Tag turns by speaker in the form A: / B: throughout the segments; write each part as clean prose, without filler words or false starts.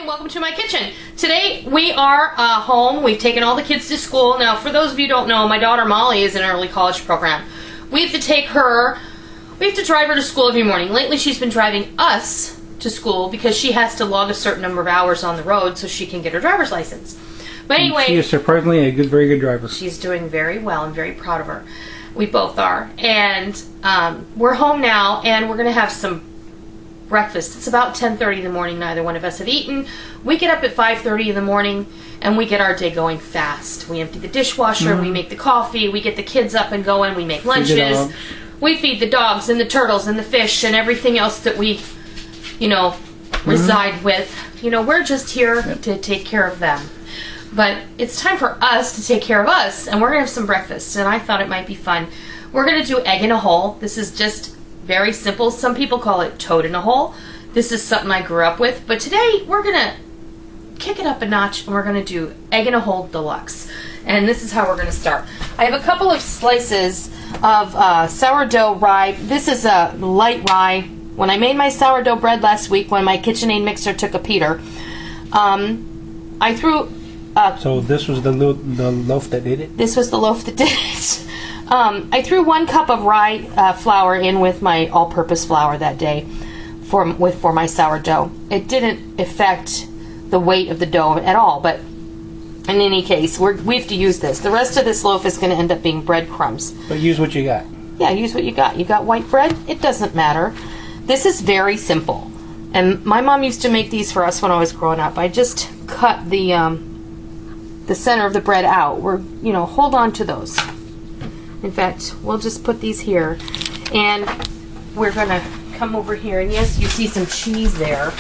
A: welcome to my kitchen. Today we are home. We've taken all the kids to school. Now, for those of you who don't know, my daughter Molly is in an early college program. We have to drive her to school every morning. Lately she's been driving us to school because she has to log a certain number of hours on the road so she can get her driver's license. But anyway,
B: she is surprisingly a very good driver.
A: She's doing very well. I'm very proud of her. We both are. And we're home now, and we're going to have some breakfast. It's about 10:30 in the morning. Neither one of us have eaten. We get up at 5:30 in the morning, and we get our day going fast. We empty the dishwasher, we make the coffee, we get the kids up and going, we make lunches, we feed the dogs and the turtles and the fish and everything else that we, reside with. We're just here to take care of them. But it's time for us to take care of us, and we're going to have some breakfast, and I thought it might be fun. We're going to do egg in a hole. This is just very simple. Some people call it toad in a hole. This is something I grew up with. But today we're going to kick it up a notch, and we're going to do egg in a hole deluxe. And this is how we're going to start. I have a couple of slices of sourdough rye. This is a light rye. When I made my sourdough bread last week, when my KitchenAid mixer took a peter, I threw...
B: so this was the loaf that did it?
A: This was the loaf that did it. I threw 1 cup of rye flour in with my all-purpose flour that day for my sourdough. It didn't affect the weight of the dough at all, but in any case, we have to use this. The rest of this loaf is going to end up being breadcrumbs.
B: But use what you got.
A: Yeah, use what you got. You got white bread? It doesn't matter. This is very simple. And my mom used to make these for us when I was growing up. I just cut the center of the bread out. Hold on to those. In fact, we'll just put these here, and we're going to come over here, and yes, you see some cheese there.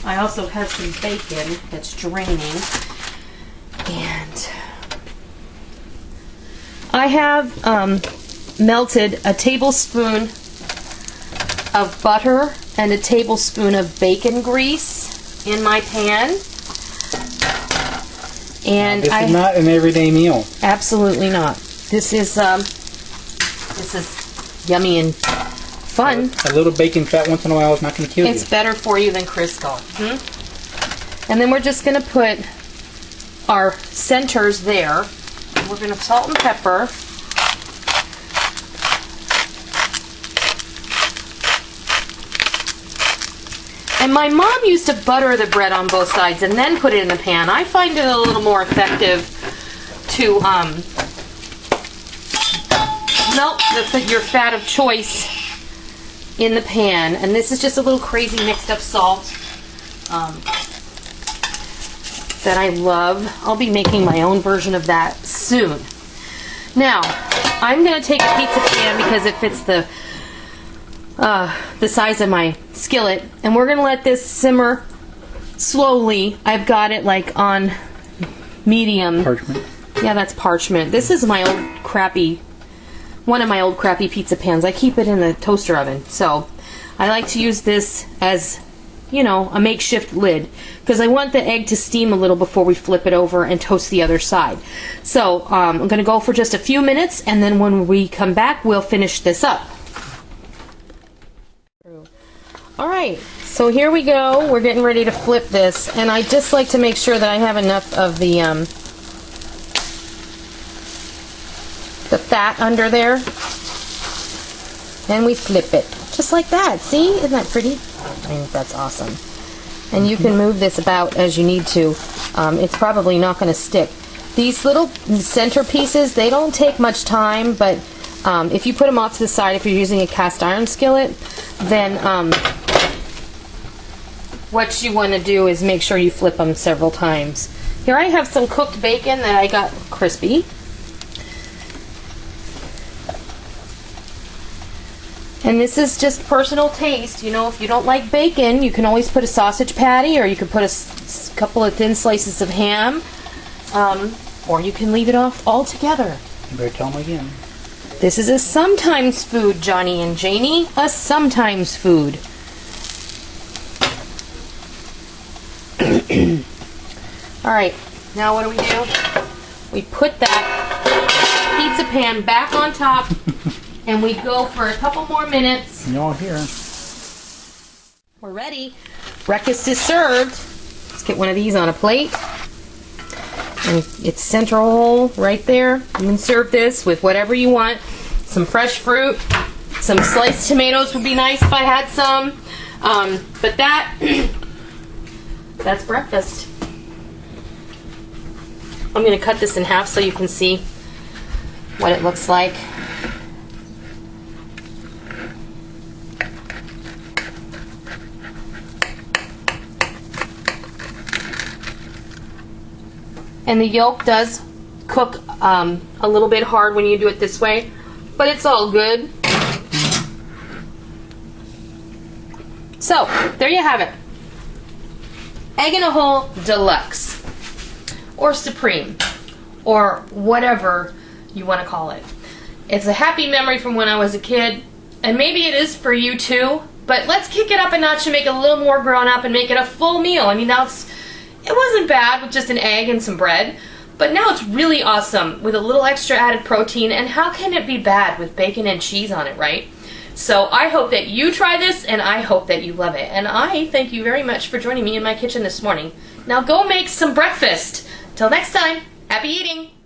A: I also have some bacon that's draining, and I have melted a tablespoon of butter and a tablespoon of bacon grease in my pan. And
B: this is not an everyday meal.
A: Absolutely not. This is yummy and fun.
B: A little bacon fat once in a while is not going to kill you.
A: It's better for you than Crisco. And then we're just going to put our centers there. We're going to salt and pepper. And my mom used to butter the bread on both sides and then put it in the pan. I find it a little more effective to melt your fat of choice in the pan. And this is just a little crazy mixed up salt that I love. I'll be making my own version of that soon. Now, I'm going to take a pizza pan because it fits the size of my skillet, and we're going to let this simmer slowly. I've got it like on medium.
B: Parchment.
A: Yeah, that's parchment. This is my old crappy, one of my old crappy pizza pans. I keep it in the toaster oven, so I like to use this as, a makeshift lid because I want the egg to steam a little before we flip it over and toast the other side. So I'm going to go for just a few minutes, and then when we come back, we'll finish this up. Alright, so here we go. We're getting ready to flip this, and I just like to make sure that I have enough of the fat under there. And we flip it. Just like that. See? Isn't that pretty? I think that's awesome. And you can move this about as you need to. It's probably not going to stick. These little center pieces, they don't take much time, but if you put them off to the side, if you're using a cast iron skillet, then what you want to do is make sure you flip them several times. Here I have some cooked bacon that I got crispy. And this is just personal taste. If you don't like bacon, you can always put a sausage patty, or you can put a couple of thin slices of ham, or you can leave it off altogether.
B: You better tell them again.
A: This is a sometimes food, Johnny and Janie. A sometimes food. Alright, now what do? We put that pizza pan back on top, and we go for a couple more minutes.
B: Y'all here.
A: We're ready. Breakfast is served. Let's get one of these on a plate. And it's central right there. You can serve this with whatever you want. Some fresh fruit. Some sliced tomatoes would be nice if I had some. But that's breakfast. I'm going to cut this in half so you can see what it looks like. And the yolk does cook a little bit hard when you do it this way, but it's all good. So, there you have it. Egg in a hole deluxe, or supreme, or whatever you want to call it. It's a happy memory from when I was a kid, and maybe it is for you too, but let's kick it up a notch and make it a little more grown up and make it a full meal. I mean, it wasn't bad with just an egg and some bread, but now it's really awesome with a little extra added protein, and how can it be bad with bacon and cheese on it, right? So I hope that you try this, and I hope that you love it. And I thank you very much for joining me in my kitchen this morning. Now go make some breakfast. Till next time, happy eating!